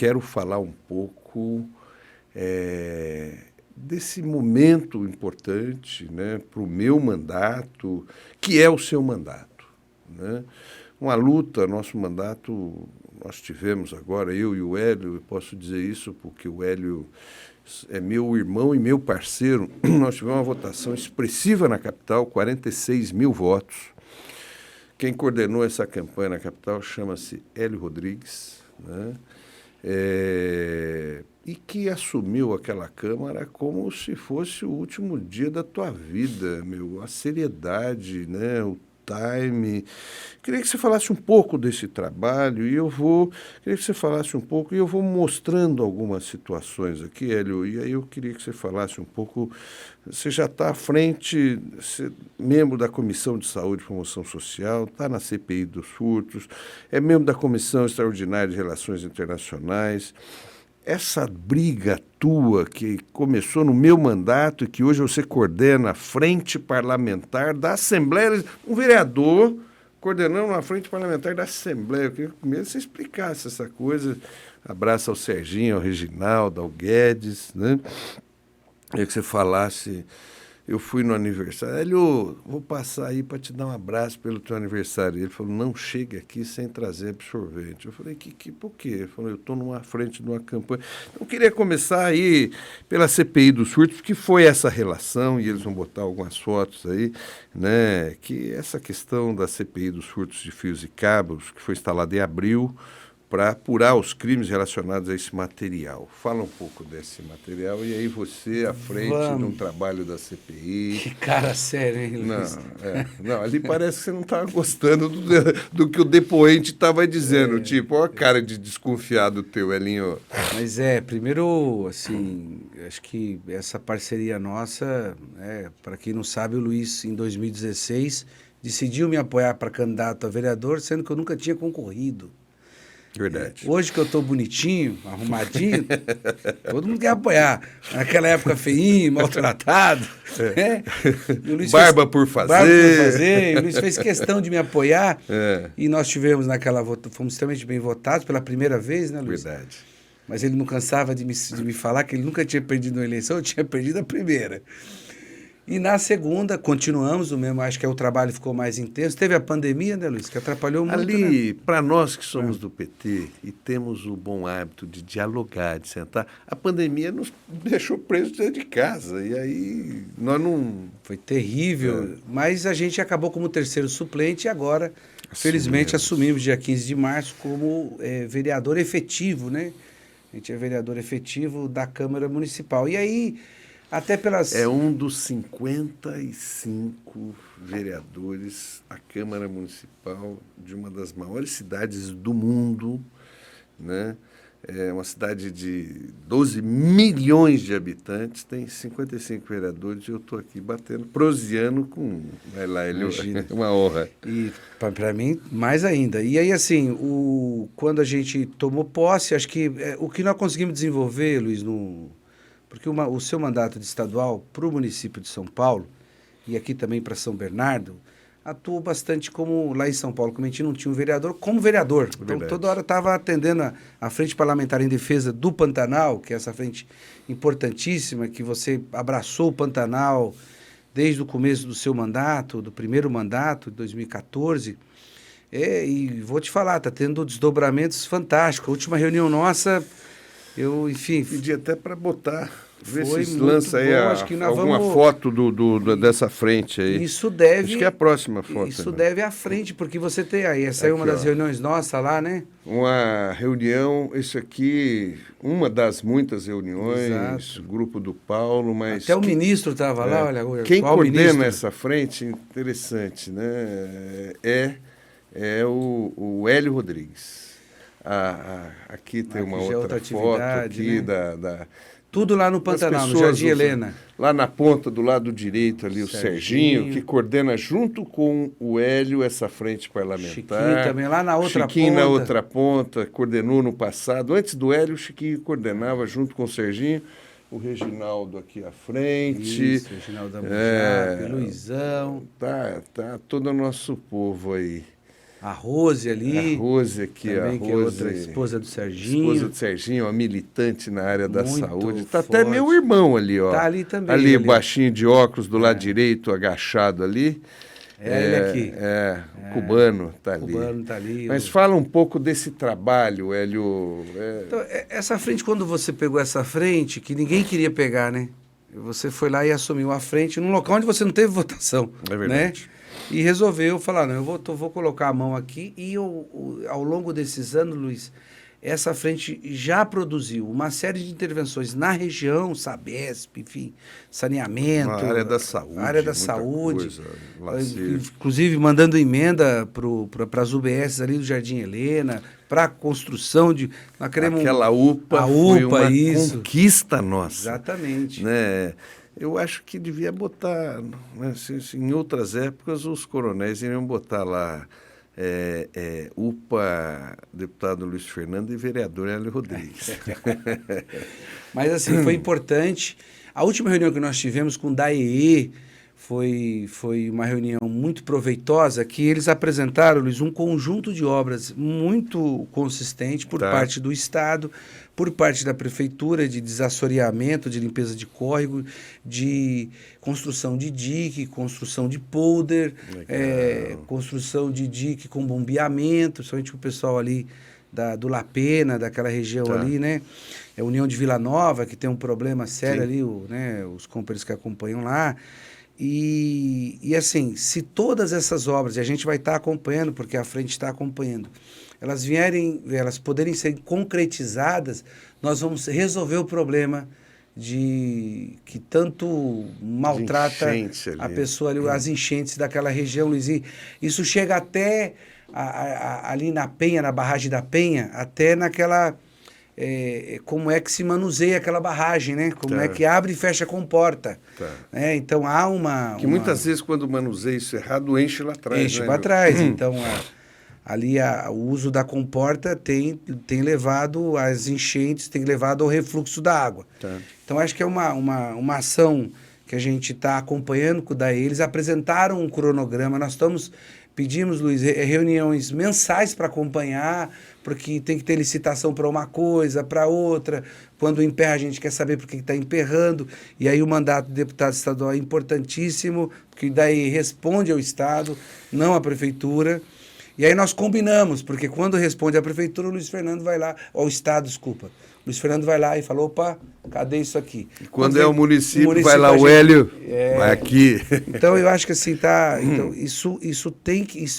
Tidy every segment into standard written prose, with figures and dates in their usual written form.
quero falar um pouco desse momento importante, né, para o meu mandato, que é o seu mandato, né? Uma luta, nosso mandato, nós tivemos agora, eu e o Hélio, eu posso dizer isso porque o Hélio é meu irmão e meu parceiro, nós tivemos uma votação expressiva na capital, 46 mil votos. Quem coordenou essa campanha na capital chama-se Hélio Rodrigues, né? E que assumiu aquela Câmara como se fosse o último dia da tua vida, a seriedade, né? O time. Queria que você falasse um pouco desse trabalho e queria que você falasse um pouco e eu vou mostrando algumas situações aqui, Hélio, e aí eu queria que você falasse um pouco. Você já está à frente, membro da Comissão de Saúde e Promoção Social, está na CPI dos furtos, é membro da Comissão Extraordinária de Relações Internacionais. Essa briga tua que começou no meu mandato e que hoje você coordena a Frente Parlamentar da Assembleia, um vereador coordenando a Frente Parlamentar da Assembleia. Eu queria que primeiro você explicasse essa coisa. Abraço ao Serginho, ao Reginaldo, ao Guedes, né? Eu queria que você falasse. Eu fui no aniversário. Hélio, vou passar aí para te dar um abraço pelo teu aniversário. Ele falou, não chegue aqui sem trazer absorvente. Eu falei, por quê? Ele falou, eu estou numa frente de uma campanha. Então, eu queria começar aí pela CPI dos furtos, que foi essa relação, e eles vão botar algumas fotos aí, né? Que essa questão da CPI dos furtos de fios e cabos, que foi instalada em abril, para apurar os crimes relacionados a esse material. Fala um pouco desse material e aí você à frente de um trabalho da CPI. Que cara sério, hein, Luiz? Não, ali parece que você não estava gostando do que o depoente estava dizendo. Tipo, olha a cara de desconfiado teu, Elinho. Mas primeiro, assim, acho que essa parceria nossa, para quem não sabe, o Luiz, em 2016, decidiu me apoiar para candidato a vereador, sendo que eu nunca tinha concorrido. Verdade. Hoje que eu estou bonitinho, arrumadinho, todo mundo quer apoiar. Naquela época feinho, maltratado. Barba por fazer. O Luiz fez questão de me apoiar. E nós tivemos fomos extremamente bem votados pela primeira vez, né, Luiz? Verdade. Mas ele não cansava de me falar que ele nunca tinha perdido uma eleição, eu tinha perdido a primeira. E na segunda, continuamos o mesmo, acho que o trabalho ficou mais intenso. Teve a pandemia, né, Luiz, que atrapalhou muito, ali, né? Para nós que somos do PT e temos o bom hábito de dialogar, de sentar, a pandemia nos deixou presos dentro de casa. E aí, nós não... Foi terrível, mas a gente acabou como terceiro suplente e agora, felizmente, assumimos dia 15 de março como vereador efetivo, né? A gente é vereador efetivo da Câmara Municipal. E aí... Até pelas... É um dos 55 vereadores à Câmara Municipal de uma das maiores cidades do mundo, né? É uma cidade de 12 milhões de habitantes, tem 55 vereadores e eu estou aqui batendo, proseando com... Vai lá, ele é uma honra. E para mim, mais ainda. E aí, assim, quando a gente tomou posse, acho que o que nós conseguimos desenvolver, Luiz, porque o seu mandato de estadual para o município de São Paulo, e aqui também para São Bernardo, atuou bastante como lá em São Paulo, como a gente não tinha um vereador, como vereador. Então, toda hora estava atendendo a Frente Parlamentar em Defesa do Pantanal, que é essa frente importantíssima, que você abraçou o Pantanal desde o começo do seu mandato, do primeiro mandato, de 2014. E vou te falar, está tendo desdobramentos fantásticos. A última reunião nossa... Eu, enfim... Pedi até para botar, ver se muito lança aí bom, acho que nós alguma foto dessa frente aí. Isso deve... Acho que é a próxima foto. Isso deve à frente, porque você tem aí. Essa é uma das reuniões nossas lá, né? Uma reunião, isso aqui, uma das muitas reuniões, exato. Grupo do Paulo, mas... Até o ministro estava lá, olha... Quem coordena essa frente, interessante, né? É o Hélio Rodrigues. Aqui tem uma outra foto aqui, né? Tudo lá no Pantanal, no Jardim Helena. Lá na ponta, do lado direito ali, o Serginho, que coordena junto com o Hélio essa frente parlamentar. Chiquinho também, lá na outra ponta. Chiquinho na outra ponta, coordenou no passado. Antes do Hélio, o Chiquinho coordenava junto com o Serginho. O Reginaldo aqui à frente. Isso, Reginaldo Amujá, Luizão. Tá todo o nosso povo aí. A Rose ali. A Rose aqui, também, a que é outra Rose, esposa do Serginho. esposa do Serginho, uma militante na área da Muito saúde. Tá forte. até meu irmão ali, ó. Tá ali também. Ali, ó. baixinho de óculos, do lado direito, agachado ali. É ele aqui. O cubano tá ali. O cubano tá ali. Mas fala um pouco desse trabalho, Hélio. Então, essa frente, quando você pegou essa frente, que ninguém queria pegar, né? Você foi lá e assumiu a frente num local onde você não teve votação. É verdade. Né? E resolveu falar, não, eu vou colocar a mão aqui. E ao longo desses anos, Luiz, essa frente já produziu uma série de intervenções na região, Sabesp, enfim, saneamento. Na área da saúde. Área da saúde. Coisa, inclusive, mandando emenda para as UBS ali do Jardim Helena, para a construção de... Nós queremos aquela UPA, foi uma conquista nossa. Exatamente. Né? Eu acho que devia botar, né, em outras épocas, os coronéis iriam botar lá UPA, deputado Luiz Fernando e vereador Hélio Rodrigues. Mas assim, foi importante. A última reunião que nós tivemos com o DAEE foi uma reunião muito proveitosa, que eles apresentaram, Luiz, um conjunto de obras muito consistente por parte do Estado, por parte da Prefeitura, de desassoreamento, de limpeza de córrego, de construção de dique, construção de polder, construção de dique com bombeamento, somente o pessoal ali do La Pena, daquela região ali, né? É a União de Vila Nova, que tem um problema sério ali, os companheiros que acompanham lá. E assim, se todas essas obras, e a gente vai estar acompanhando, porque a frente está acompanhando, elas poderem ser concretizadas, nós vamos resolver o problema que tanto maltrata a pessoa ali, as enchentes daquela região, Luiz. E isso chega até ali na Penha, na barragem da Penha, até naquela... como é que se manuseia aquela barragem, né? Como é que abre e fecha a comporta. Então há uma... Que muitas vezes, quando manuseia isso errado, enche lá atrás. Enche para trás. Então, ali o uso da comporta tem levado às enchentes, tem levado ao refluxo da água. Então, acho que é uma ação que a gente está acompanhando, daí eles apresentaram um cronograma, pedimos, Luiz, reuniões mensais para acompanhar, porque tem que ter licitação para uma coisa, para outra. Quando emperra, a gente quer saber por que está emperrando. E aí o mandato do deputado estadual é importantíssimo, porque daí responde ao Estado, não à Prefeitura. E aí nós combinamos, porque quando responde à Prefeitura, o Luiz Fernando vai lá, ao Estado, desculpa. O Luiz Fernando vai lá e fala, opa, cadê isso aqui? E quando é o município, vai lá o Hélio, vai aqui. Então, eu acho que assim, então, isso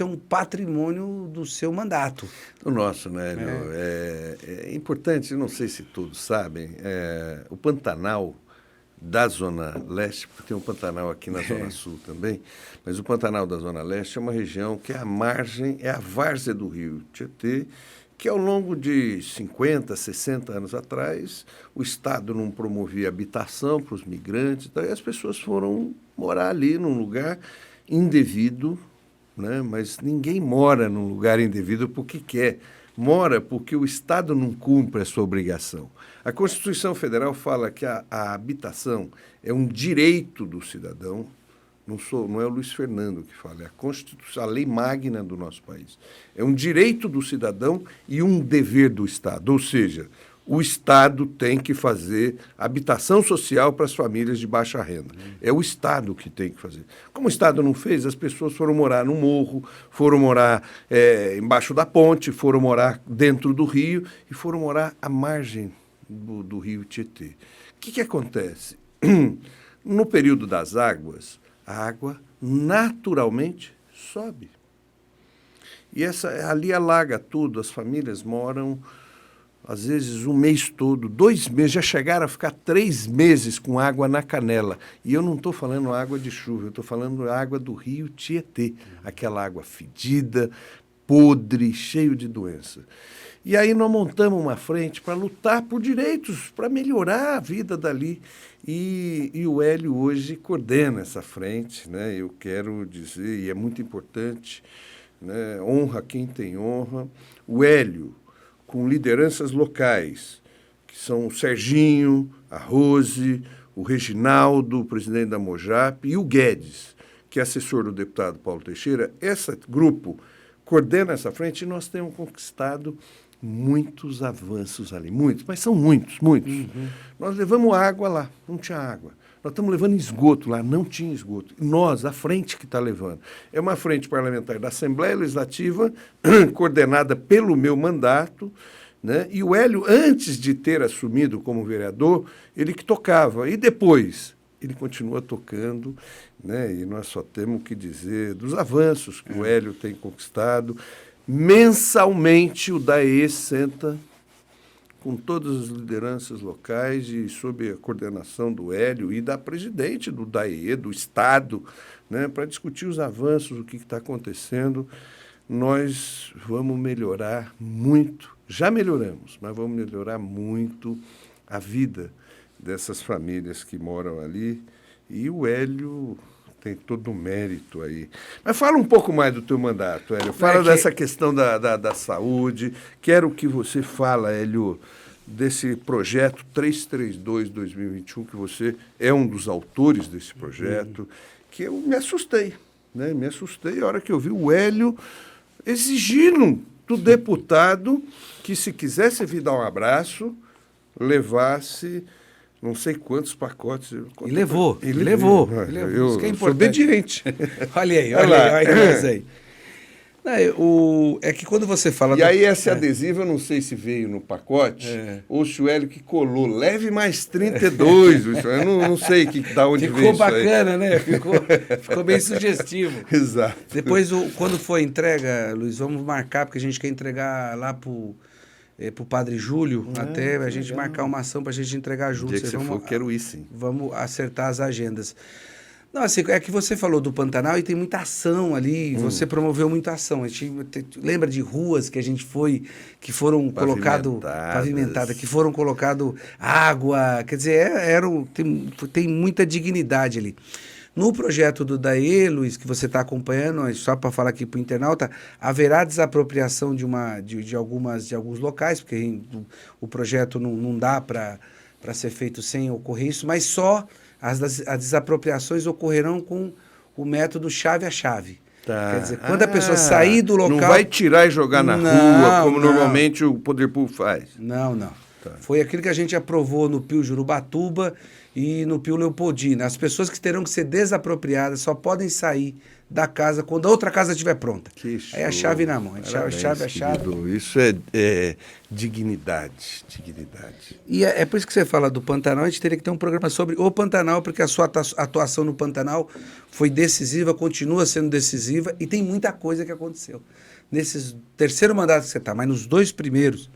é um patrimônio do seu mandato. O nosso, né, Hélio? É importante, não sei se todos sabem, o Pantanal da Zona Leste, porque tem um Pantanal aqui na Zona Sul também, mas o Pantanal da Zona Leste é uma região que é a margem, é a várzea do rio Tietê, que ao longo de 50, 60 anos atrás, o Estado não promovia habitação para os migrantes, daí as pessoas foram morar ali num lugar indevido, né? Mas ninguém mora num lugar indevido porque quer. Mora porque o Estado não cumpre a sua obrigação. A Constituição Federal fala que a habitação é um direito do cidadão. Não é o Luiz Fernando que fala, é a Constituição, a lei magna do nosso país. É um direito do cidadão e um dever do Estado. Ou seja, o Estado tem que fazer habitação social para as famílias de baixa renda. É o Estado que tem que fazer. Como o Estado não fez, as pessoas foram morar no morro, foram morar embaixo da ponte, foram morar dentro do rio e foram morar à margem do rio Tietê. O que acontece? No período das águas, a água naturalmente sobe. E ali alaga tudo, as famílias moram, às vezes, um mês todo, 2 meses, já chegaram a ficar 3 meses com água na canela. E eu não estou falando água de chuva, eu estou falando água do rio Tietê, aquela água fedida, podre, cheio de doença. E aí nós montamos uma frente para lutar por direitos, para melhorar a vida dali. E o Hélio hoje coordena essa frente, né? Eu quero dizer, e é muito importante, né? Honra quem tem honra. O Hélio, com lideranças locais, que são o Serginho, a Rose, o Reginaldo, o presidente da Mojap, e o Guedes, que é assessor do deputado Paulo Teixeira, esse grupo coordena essa frente e nós temos conquistado muitos avanços ali, muitos, mas são muitos, muitos. Nós levamos água lá, não tinha água. Nós estamos levando esgoto lá, não tinha esgoto. Nós, a frente que está levando. É uma frente parlamentar da Assembleia Legislativa, coordenada pelo meu mandato, né? E o Hélio, antes de ter assumido como vereador, ele que tocava. E depois, ele continua tocando, né? E nós só temos que dizer dos avanços que o Hélio tem conquistado. Mensalmente, o DAE senta com todas as lideranças locais e sob a coordenação do Hélio e da presidente do DAE, do Estado, né, para discutir os avanços, o que está acontecendo. Nós vamos melhorar muito, já melhoramos, mas vamos melhorar muito a vida dessas famílias que moram ali. E o Hélio tem todo o mérito aí. Mas fala um pouco mais do teu mandato, Hélio. Fala dessa questão da saúde. Quero que você fala, Hélio, desse projeto 332-2021, que você é um dos autores desse projeto, que eu me assustei, né? Me assustei a hora que eu vi o Hélio exigindo do deputado que, se quisesse vir dar um abraço, levasse não sei quantos pacotes. E levou, ele levou. Eu Isso que é sou obediente. Olha aí, olha aí. Não, é que quando você fala... E aí esse adesivo, eu não sei se veio no pacote, ou se o Hélio que colou. Leve mais 32. Eu não sei da onde veio isso aí. Ficou bacana, né? Ficou bem sugestivo. Exato. Depois, quando for entrega, Luiz, vamos marcar, porque a gente quer entregar lá para o Padre Júlio, até a gente marcar uma ação para a gente entregar junto. O dia que você for, quero ir, sim. Vamos acertar as agendas. Não, assim, é que você falou do Pantanal e tem muita ação ali, você promoveu muita ação. A gente lembra de ruas que a gente foi, que foram pavimentadas, que foram colocado água, quer dizer, tem muita dignidade ali. No projeto do DAE, Luiz, que você está acompanhando, só para falar aqui para o internauta, haverá desapropriação de alguns locais, porque o projeto não dá para ser feito sem ocorrer isso, mas só as desapropriações ocorrerão com o método chave a chave. Tá. Quer dizer, quando a pessoa sair do local... Não vai tirar e jogar na rua, como normalmente o Poder Público faz. Não. Tá. Foi aquilo que a gente aprovou no Pio Jurubatuba e no Pio Leopoldina. As pessoas que terão que ser desapropriadas só podem sair da casa quando a outra casa estiver pronta. Aí a chave na mão. Chave. Isso é dignidade. E é por isso que você fala do Pantanal, a gente teria que ter um programa sobre o Pantanal, porque a sua atuação no Pantanal foi decisiva, continua sendo decisiva e tem muita coisa que aconteceu. Nesses terceiro mandato que você está, mas nos dois primeiros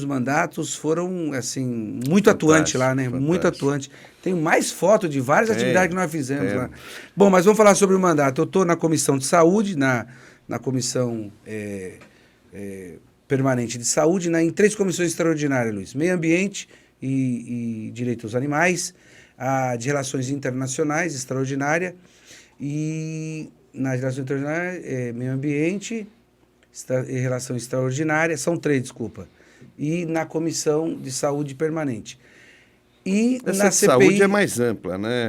mandatos foram, assim, muito atuante lá, né? Fantástico. Muito atuante. Tenho mais foto de várias atividades que nós fizemos lá. Bom, mas vamos falar sobre o mandato. Eu estou na Comissão de Saúde, na Comissão Permanente de Saúde, em 3 comissões extraordinárias, Luiz. Meio Ambiente e Direitos dos Animais, a de Relações Internacionais, extraordinária, e nas Relações Internacionais, Meio Ambiente... Relação extraordinária, são 3, desculpa. E na Comissão de Saúde Permanente. E essa na CPI, saúde é mais ampla, né?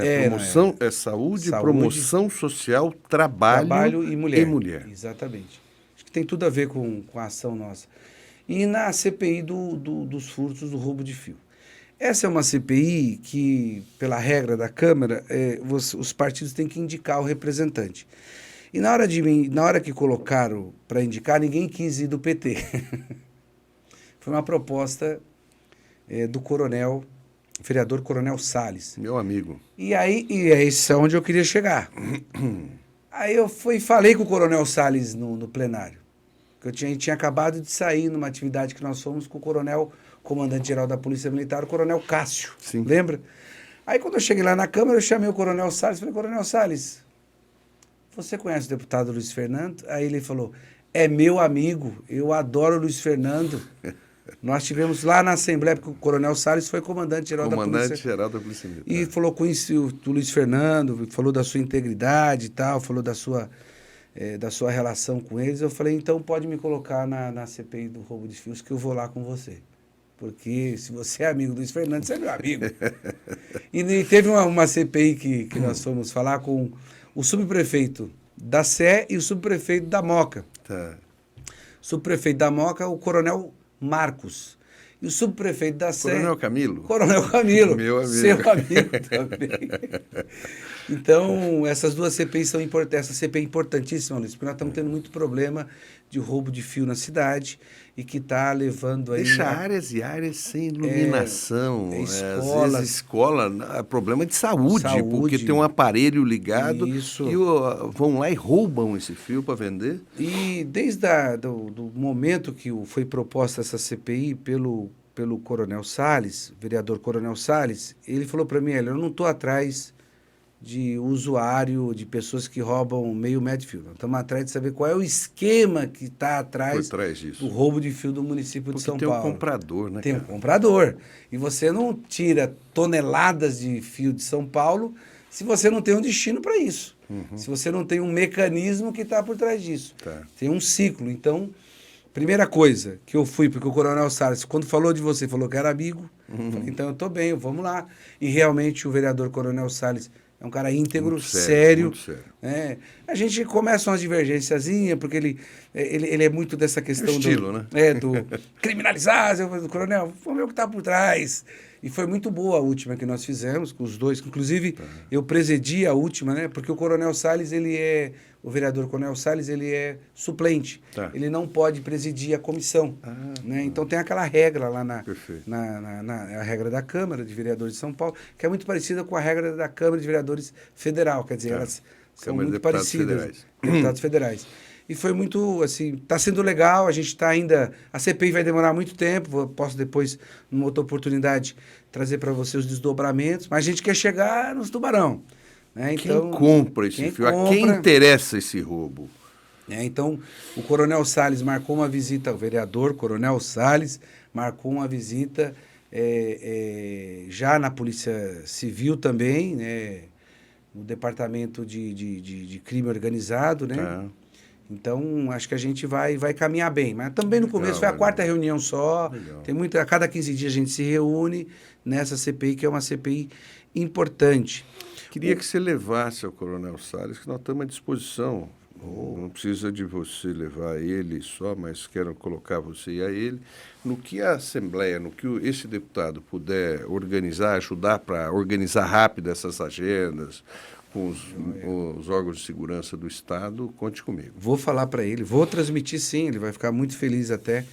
Saúde, promoção social, trabalho e mulher. Exatamente. Acho que tem tudo a ver com a ação nossa. E na CPI dos furtos, do roubo de fio. Essa é uma CPI que, pela regra da Câmara, os partidos têm que indicar o representante. E na hora que colocaram para indicar, ninguém quis ir do PT. Foi uma proposta do vereador Coronel Salles. Meu amigo. E é isso onde eu queria chegar. Aí eu falei com o Coronel Salles no plenário. Que a gente tinha acabado de sair numa atividade que nós fomos com o comandante-geral da Polícia Militar, o Coronel Cássio. Sim. Lembra? Aí quando eu cheguei lá na Câmara, eu chamei o Coronel Salles e falei, Coronel Salles, você conhece o deputado Luiz Fernando? Aí ele falou, é meu amigo, eu adoro o Luiz Fernando. Nós tivemos lá na Assembleia, porque o Coronel Salles foi comandante-geral da Polícia. Comandante-geral da Polícia Militar. E falou com isso do Luiz Fernando, falou da sua integridade e tal, falou da sua relação com eles. Eu falei, então pode me colocar na CPI do roubo de fios, que eu vou lá com você. Porque se você é amigo do Luiz Fernando, você é meu amigo. E teve uma CPI que nós fomos falar com o subprefeito da Sé e o subprefeito da Moca. Tá. Subprefeito da Moca, o coronel Marcos. E o subprefeito da Sé... Coronel Camilo? Coronel Camilo. Meu amigo. Seu amigo também. Então, essas duas CPIs são importantes. Essa CPI é importantíssima, Luiz, porque nós estamos tendo muito problema de roubo de fio na cidade e que está levando aí... Deixa áreas e áreas sem iluminação. Escolas. Às vezes escola, problema de saúde, porque tem um aparelho ligado Isso. e vão lá e roubam esse fio para vender. E desde do momento que foi proposta essa CPI pelo Coronel Salles, vereador Coronel Salles, ele falou para mim, eu não estou atrás de usuário, de pessoas que roubam meio metro de fio. Nós estamos atrás de saber qual é o esquema que está atrás disso. do roubo de fio do município de São Paulo. Tem um comprador, né? Tem um comprador. E você não tira toneladas de fio de São Paulo se você não tem um destino para isso. Se você não tem um mecanismo que está por trás disso. Tá. Tem um ciclo. Então, primeira coisa que eu fui, porque o Coronel Salles, quando falou de você, falou que era amigo. Falei, então eu estou bem, vamos lá. E realmente o vereador Coronel Salles é um cara íntegro, muito sério. Muito sério. A gente começa umas divergênciazinhas, porque ele é muito dessa questão estilo, né? Do criminalizar, do coronel, vamos ver o que está por trás. E foi muito boa a última que nós fizemos com os dois. Inclusive, eu presidi a última, né? Porque o Coronel Salles, o vereador Coronel Salles, ele é suplente. Tá. Ele não pode presidir a comissão. Né? Então tem aquela regra lá na regra da Câmara de Vereadores de São Paulo, que é muito parecida com a regra da Câmara de Vereadores Federal. Quer dizer, elas são muito parecidas. Deputados federais. E foi muito, assim, está sendo legal, a gente está ainda... A CPI vai demorar muito tempo, posso depois, numa outra oportunidade, trazer para você os desdobramentos, mas a gente quer chegar nos tubarão. Né? Então, quem compra esse fio? A quem interessa esse roubo? Então, o Coronel Salles marcou uma visita, o vereador Coronel Salles marcou uma visita já na Polícia Civil também, né? No Departamento de Crime Organizado, né? Então, acho que a gente vai caminhar bem. Mas também no começo foi a quarta reunião só. Tem a cada 15 dias a gente se reúne nessa CPI, que é uma CPI importante. Queria que você levasse ao Coronel Salles, que nós estamos à disposição. Não precisa de você levar ele só, mas quero colocar você e a ele. No que a Assembleia, no que esse deputado puder organizar, ajudar para organizar rápido essas agendas, com os órgãos de segurança do Estado, conte comigo. Vou falar para ele, vou transmitir sim, ele vai ficar muito feliz até.